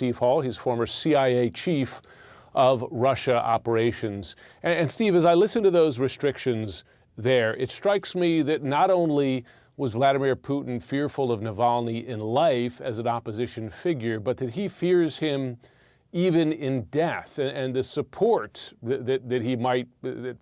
Steve Hall. He's former CIA chief of Russia operations. And Steve, as I listen to those restrictions there, it strikes me that not only was Vladimir Putin fearful of Navalny in life as an opposition figure, but that he fears him even in death, and the support that he might, that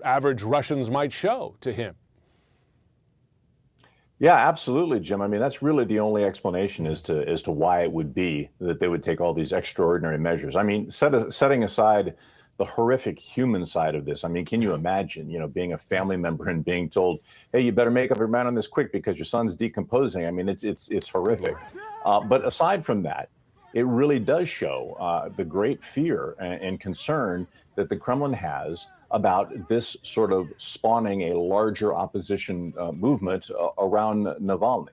average Russians might show to him. Yeah, absolutely, Jim. I mean, that's really the only explanation as to why it would be that they would take all these extraordinary measures. I mean, setting aside the horrific human side of this, I mean, can you imagine, being a family member and being told, hey, you better make up your mind on this quick because your son's decomposing? I mean, it's horrific. But aside from that, it really does show the great fear and concern that the Kremlin has about this sort of spawning a larger opposition movement around Navalny.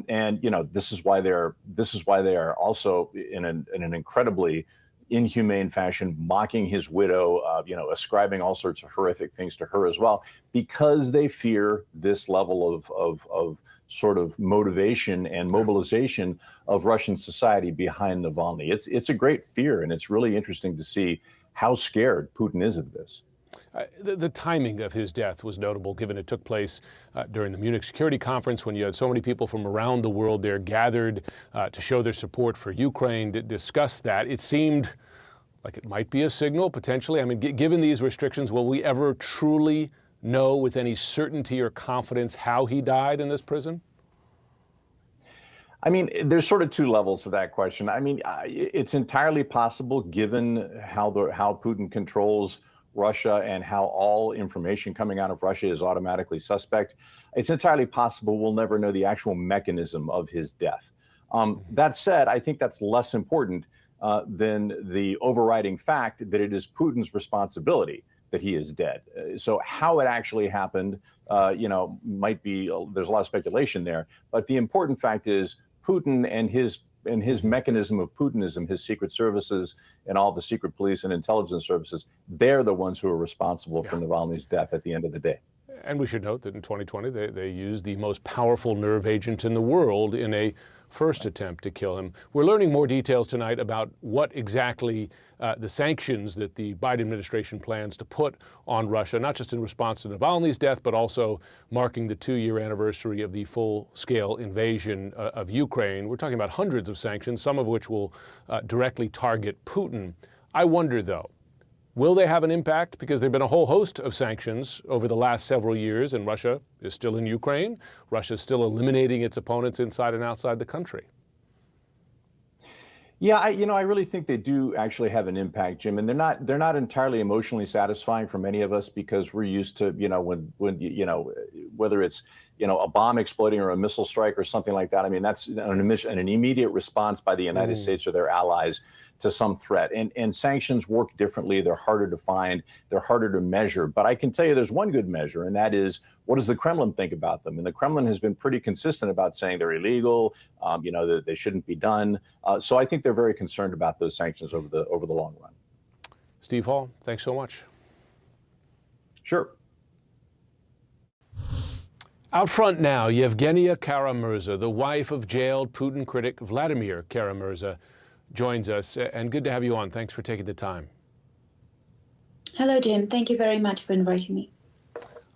And this is why they are also in an incredibly inhumane fashion mocking his widow, ascribing all sorts of horrific things to her as well, because they fear this level of sort of motivation and mobilization of Russian society behind Navalny. It's a great fear, and it's really interesting to see how scared Putin is of this. The timing of his death was notable, given it took place during the Munich Security Conference, when you had so many people from around the world there gathered to show their support for Ukraine, to discuss that. It seemed like it might be a signal, potentially. I mean, given these restrictions, will we ever truly know with any certainty or confidence how he died in this prison? I mean, there's sort of two levels to that question. I mean, it's entirely possible, given how Putin controls Russia and how all information coming out of Russia is automatically suspect. It's entirely possible we'll never know the actual mechanism of his death. That said, I think that's less important than the overriding fact that it is Putin's responsibility that he is dead. So how it actually happened, might be, there's a lot of speculation there. But the important fact is Putin and his mechanism of Putinism, his secret services and all the secret police and intelligence services, they're the ones who are responsible for Navalny's death at the end of the day. And we should note that in 2020, they used the most powerful nerve agent in the world in a first attempt to kill him. We're learning more details tonight about what exactly the sanctions that the Biden administration plans to put on Russia, not just in response to Navalny's death, but also marking the 2-year anniversary of the full-scale invasion of Ukraine. We're talking about hundreds of sanctions, some of which will directly target Putin. I wonder, though, will they have an impact? Because there have been a whole host of sanctions over the last several years, and Russia is still in Ukraine. Russia is still eliminating its opponents inside and outside the country. Yeah, I really think they do actually have an impact, Jim, and they're not entirely emotionally satisfying for many of us, because we're used to, when whether it's, a bomb exploding or a missile strike or something like that. I mean, that's an immediate response by the United States or their allies to some threat. And sanctions work differently. They're harder to find. They're harder to measure. But I can tell you there's one good measure, and that is, what does the Kremlin think about them? And the Kremlin has been pretty consistent about saying they're illegal, that they shouldn't be done. So I think they're very concerned about those sanctions over the long run. Steve Hall, thanks so much. Sure. Out front now, Evgenia Kara-Murza, the wife of jailed Putin critic Vladimir Kara-Murza, joins us. And good to have you on. Thanks for taking the time. Hello, Jim. Thank you very much for inviting me.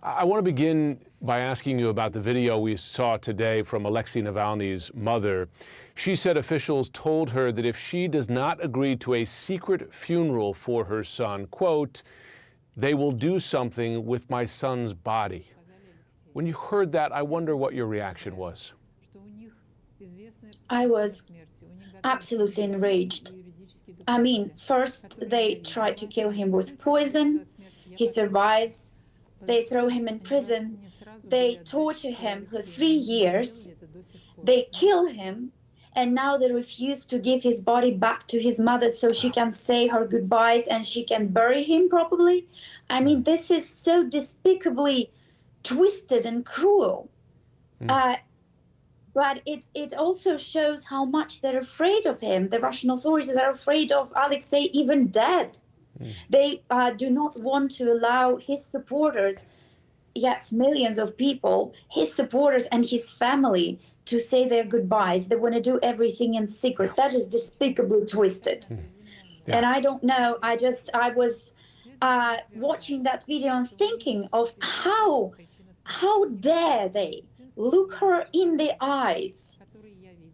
I want to begin by asking you about the video we saw today from Alexey Navalny's mother. She said officials told her that if she does not agree to a secret funeral for her son, quote, they will do something with my son's body. When you heard that, I wonder what your reaction was. I was absolutely enraged. I mean, first they tried to kill him with poison. He survives. They throw him in prison. They torture him for 3 years. They kill him. And now they refuse to give his body back to his mother so she can say her goodbyes and she can bury him properly. I mean, this is so despicably twisted and cruel. But it also shows how much they're afraid of him. The Russian authorities are afraid of Alexei even dead. They do not want to allow his supporters yes, millions of people, his supporters and his family, to say their goodbyes. They want to do everything in secret. That is despicably twisted. Yeah. And I don't know, I was watching that video and thinking of how dare they look her in the eyes.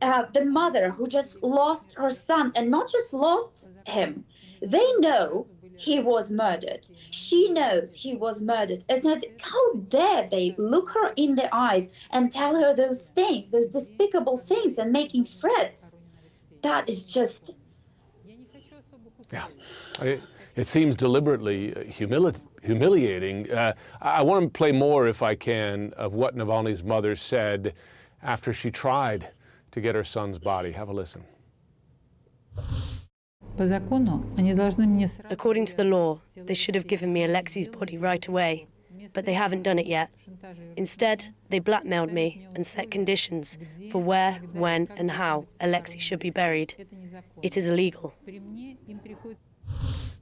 The mother who just lost her son, and not just lost him, they know he was murdered. She knows he was murdered. And so how dare they look her in the eyes and tell her those things, those despicable things, and making threats? That is just... Yeah. It seems deliberately humiliating. I want to play more, if I can, of what Navalny's mother said after she tried to get her son's body. Have a listen. According to the law, they should have given me Alexey's body right away, but they haven't done it yet. Instead, they blackmailed me and set conditions for where, when, and how Alexey should be buried. It is illegal.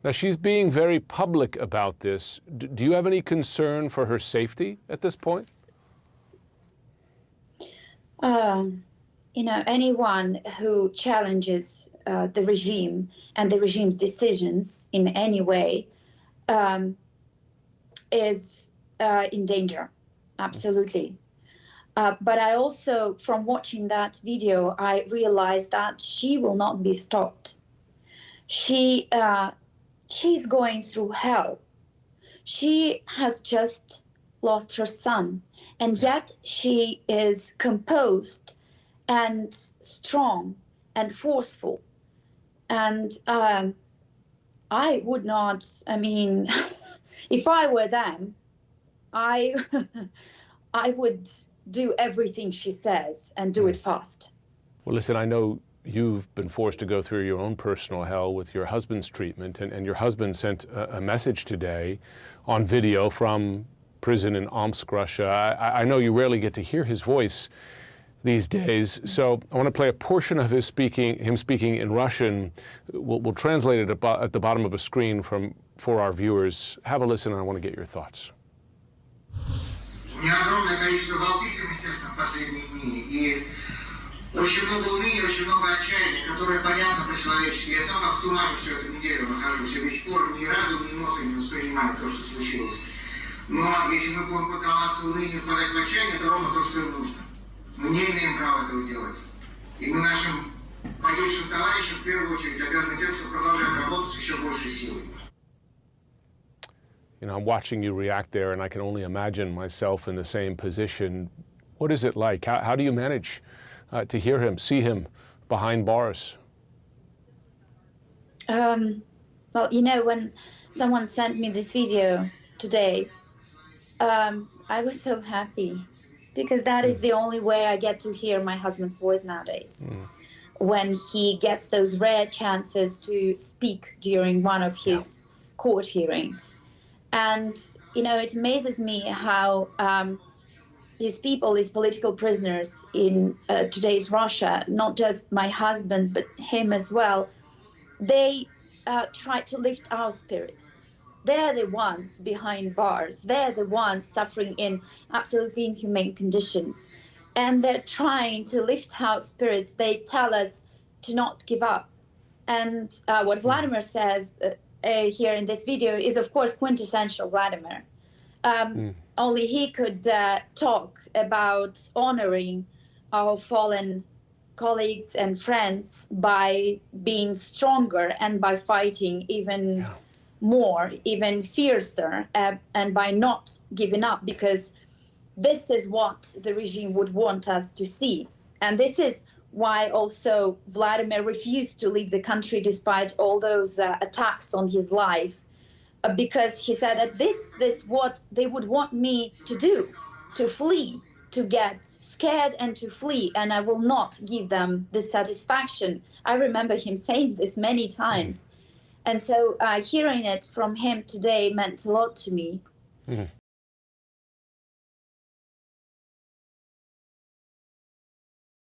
Now, she's being very public about this. Do you have any concern for her safety at this point? You know, anyone who challenges the regime and the regime's decisions in any way is in danger, absolutely. But I also, from watching that video, I realized that she will not be stopped. She's going through hell. She has just lost her son, and yet she is composed and strong and forceful. And I would not, I mean, if I were them, I would do everything she says and do it fast. Well, listen, I know you've been forced to go through your own personal hell with your husband's treatment, and your husband sent a message today on video from prison in Omsk, Russia. I know you rarely get to hear his voice these days, so I want to play a portion of him speaking in Russian. We'll translate it at the bottom of a screen for our viewers. Have a listen, and I want to get your thoughts. Очень много уныния, очень много отчаяния, которое понятно по-человечески. Я сама в тумане всю эту неделю нахожусь, и до сих пор ни разу эмоции не воспринимаю то, что случилось. Но если мы будем поддаваться унынию, впадать в отчаяние, это ровно то, что им нужно. Мы не имеем права этого делать. И мы нашим погибшим товарищам в первую очередь обязаны тем, что продолжаем работать с еще большей силой. You know, I'm watching you react there, and I can only imagine myself in the same position. What is it like? How do you manage to hear him, see him behind bars? Well, you know, when someone sent me this video today, I was so happy, because that is the only way I get to hear my husband's voice nowadays. When he gets those rare chances to speak during one of his court hearings. And, you know, it amazes me how these people, these political prisoners in today's Russia, not just my husband, but him as well, they try to lift our spirits. They're the ones behind bars. They're the ones suffering in absolutely inhumane conditions. And they're trying to lift our spirits. They tell us to not give up. And what Vladimir says here in this video is, of course, quintessential Vladimir. Only he could talk about honoring our fallen colleagues and friends by being stronger and by fighting even more, even fiercer, and by not giving up, because this is what the regime would want us to see. And this is why also Vladimir refused to leave the country despite all those attacks on his life, because he said that this is what they would want me to do, to flee, to get scared and to flee, and I will not give them this satisfaction. I remember him saying this many times. And so hearing it from him today meant a lot to me.